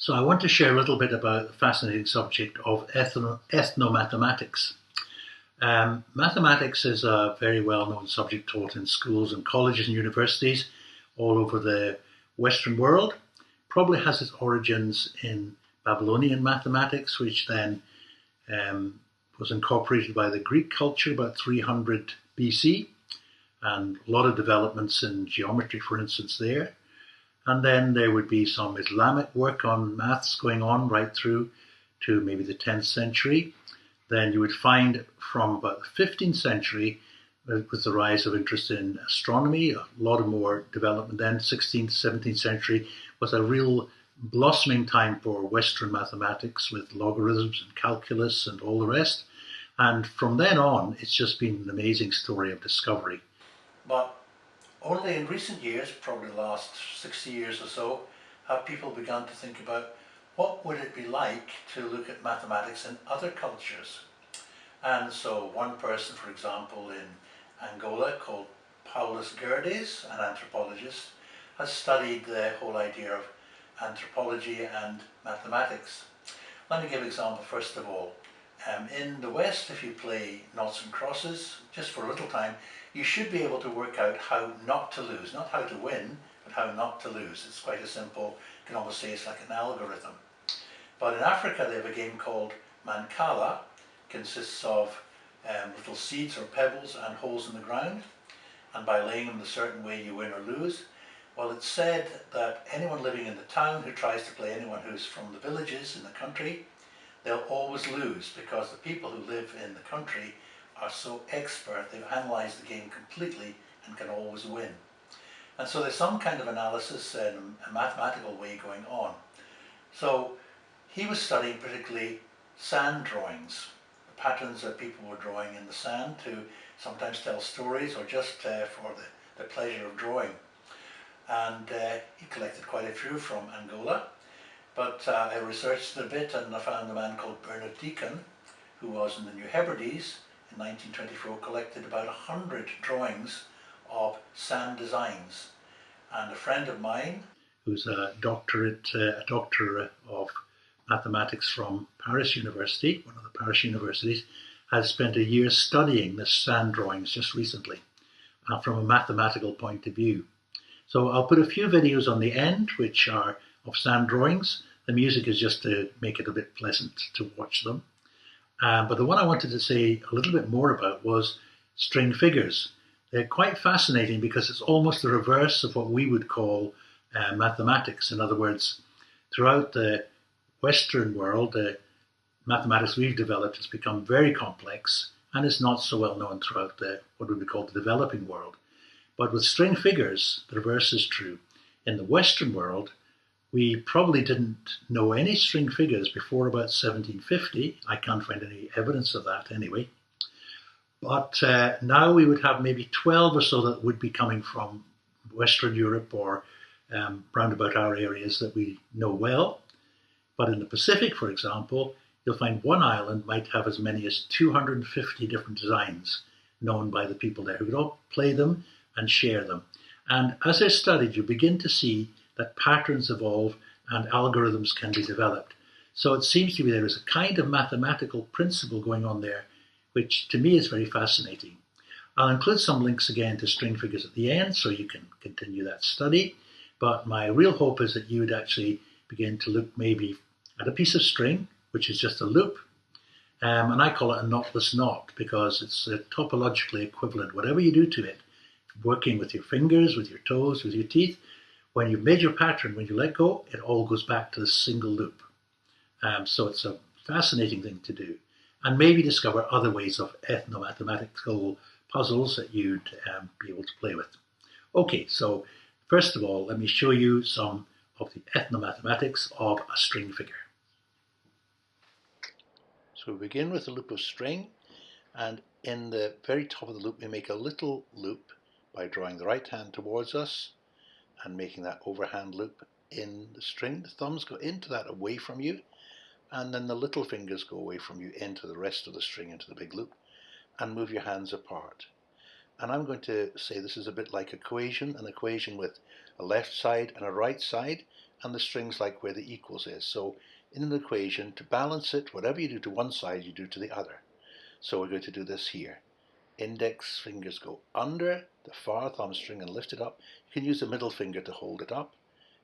So I want to share a little bit about the fascinating subject of ethnomathematics. Mathematics is a very well-known subject taught in schools and colleges and universities all over the Western world. Probably has its origins in Babylonian mathematics, which then was incorporated by the Greek culture about 300 BC, and a lot of developments in geometry, for instance, there. And then there would be some Islamic work on maths going on right through to maybe the 10th century. Then you would find from about the 15th century, with the rise of interest in astronomy, a lot of more development then. 16th, 17th century was a real blossoming time for Western mathematics with logarithms and calculus and all the rest. And from then on, it's just been an amazing story of discovery. But only in recent years, probably the last 60 years or so, have people begun to think about what would it be like to look at mathematics in other cultures. And so one person, for example, in Angola called Paulus Gerdes, an anthropologist, has studied the whole idea of anthropology and mathematics. Let me give an example first of all. In the West, if you play noughts and crosses, just for a little time, you should be able to work out how not to lose. Not how to win, but how not to lose. It's quite a simple, you can almost say it's like an algorithm. But in Africa, they have a game called Mancala. It consists of little seeds or pebbles and holes in the ground. And by laying them a certain way, you win or lose. Well, it's said that anyone living in the town who tries to play anyone who's from the villages in the country, they'll always lose, because the people who live in the country are so expert, they've analysed the game completely and can always win. And so there's some kind of analysis and a mathematical way going on. So he was studying particularly sand drawings, the patterns that people were drawing in the sand to sometimes tell stories or just for the pleasure of drawing. And he collected quite a few from Angola. But I researched a bit and I found a man called Bernard Deacon, who was in the New Hebrides in 1924, collected about 100 drawings of sand designs. And a friend of mine, who's a doctor of mathematics from Paris University, one of the Paris universities, has spent a year studying the sand drawings just recently from a mathematical point of view. So I'll put a few videos on the end, which are of sand drawings. The music is just to make it a bit pleasant to watch them. But the one I wanted to say a little bit more about was string figures. They're quite fascinating because it's almost the reverse of what we would call mathematics. In other words, throughout the Western world, the mathematics we've developed has become very complex and is not so well known throughout what would be called the developing world. But with string figures, the reverse is true. In the Western world, we probably didn't know any string figures before about 1750. I can't find any evidence of that anyway. But now we would have maybe 12 or so that would be coming from Western Europe or round about our areas that we know well. But in the Pacific, for example, you'll find one island might have as many as 250 different designs known by the people there who could all play them and share them. And as they're studied, you begin to see that patterns evolve and algorithms can be developed. So it seems to me there is a kind of mathematical principle going on there, which to me is very fascinating. I'll include some links again to string figures at the end so you can continue that study. But my real hope is that you would actually begin to look maybe at a piece of string, which is just a loop. And I call it a knotless knot because it's topologically equivalent. Whatever you do to it, working with your fingers, with your toes, with your teeth, when you've made your pattern, when you let go, it all goes back to the single loop. So it's a fascinating thing to do. And maybe discover other ways of ethnomathematical puzzles that you'd be able to play with. Okay, so first of all, let me show you some of the ethnomathematics of a string figure. So we begin with a loop of string, and in the very top of the loop we make a little loop by drawing the right hand towards us and making that overhand loop in the string. The thumbs go into that away from you, and then the little fingers go away from you into the rest of the string, into the big loop, and move your hands apart. And I'm going to say this is a bit like an equation with a left side and a right side, and the string's like where the equals is. So in an equation, to balance it, whatever you do to one side, you do to the other. So we're going to do this here. Index fingers go under the far thumb string and lift it up. You can use the middle finger to hold it up,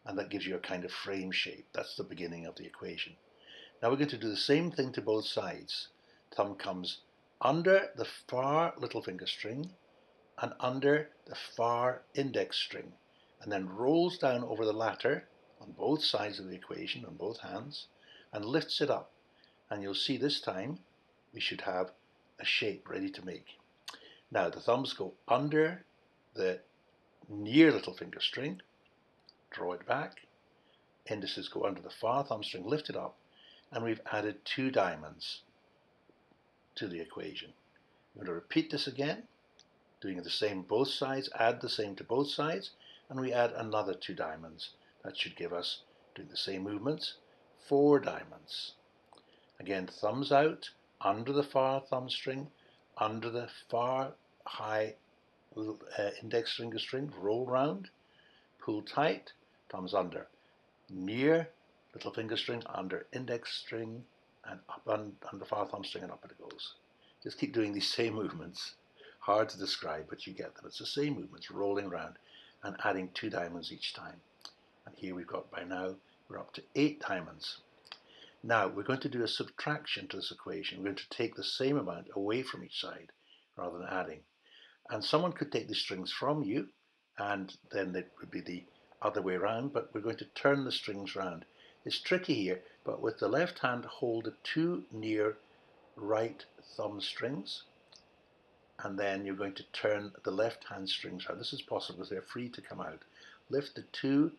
and that gives you a kind of frame shape. That's the beginning of the equation. Now we're going to do the same thing to both sides. Thumb comes under the far little finger string and under the far index string, and then rolls down over the latter on both sides of the equation, on both hands, and lifts it up. And you'll see this time we should have a shape ready to make. Now the thumbs go under the near little finger string, draw it back, indices go under the far thumb string, lift it up, and we've added 2 diamonds to the equation. I'm going to repeat this again, doing the same both sides, add the same to both sides, and we add another 2 diamonds. That should give us, doing the same movements, 4 diamonds. Again, thumbs out, under the far thumb string, under the far high index finger string, roll round, pull tight, thumbs under, near little finger string, under index string, and up under far thumb string, and up it goes. Just keep doing these same movements. Hard to describe, but you get them. It's the same movements, rolling around and adding 2 diamonds each time. And here we've got, by now, we're up to 8 diamonds. Now we're going to do a subtraction to this equation. We're going to take the same amount away from each side rather than adding. And someone could take the strings from you, and then it would be the other way around, but we're going to turn the strings round. It's tricky here, but with the left hand, hold the 2 near right thumb strings, and then you're going to turn the left hand strings round. This is possible because they're free to come out. Lift the 2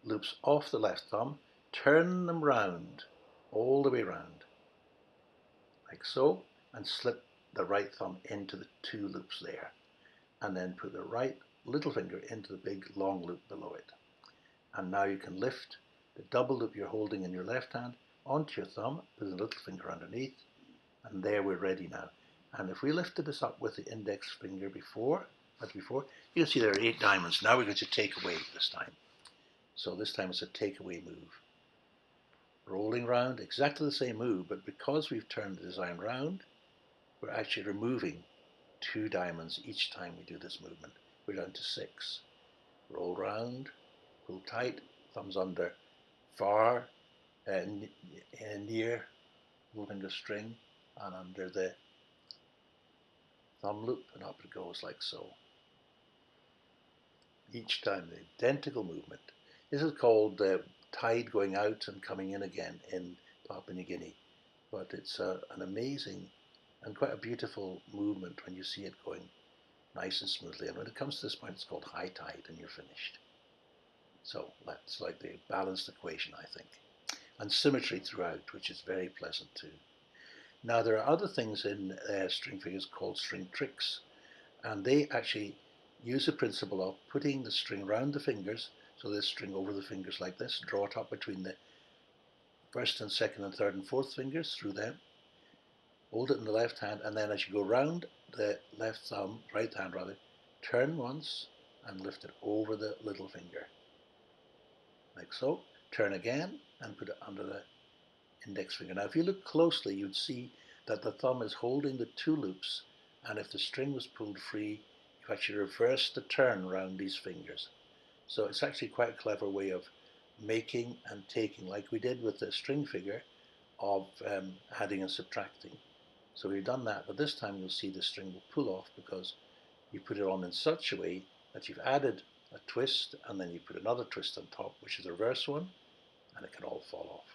loops off the left thumb, turn them round, all the way round, like so, and slip the right thumb into the 2 loops there, and then put the right little finger into the big long loop below it. And now you can lift the double loop you're holding in your left hand onto your thumb, put the little finger underneath, and there we're ready now. And if we lifted this up with the index finger before, as before, you can see there are 8 diamonds. Now we're going to take away this time. So this time it's a takeaway move. Rolling round, exactly the same move, but because we've turned the design round, we're actually removing 2 diamonds each time we do this movement. We're down to 6. Roll round, pull tight, thumbs under, far, near little finger string, and under the thumb loop, and up it goes like so. Each time the identical movement. This is called the tide going out and coming in again in Papua New Guinea, but it's an amazing and quite a beautiful movement when you see it going nice and smoothly. And when it comes to this point, it's called high tide, and you're finished. So that's like the balanced equation, I think. And symmetry throughout, which is very pleasant too. Now there are other things in string figures called string tricks, and they actually use the principle of putting the string round the fingers, so this string over the fingers like this, draw it up between the first and second and third and fourth fingers through them, hold it in the left hand, and then as you go round the left thumb, right hand rather, turn once and lift it over the little finger, like so. Turn again and put it under the index finger. Now if you look closely, you'd see that the thumb is holding the 2 loops, and if the string was pulled free, you actually reverse the turn around these fingers. So it's actually quite a clever way of making and taking, like we did with the string figure, of adding and subtracting. So we've done that, but this time you'll see the string will pull off because you put it on in such a way that you've added a twist, and then you put another twist on top, which is the reverse one, and it can all fall off.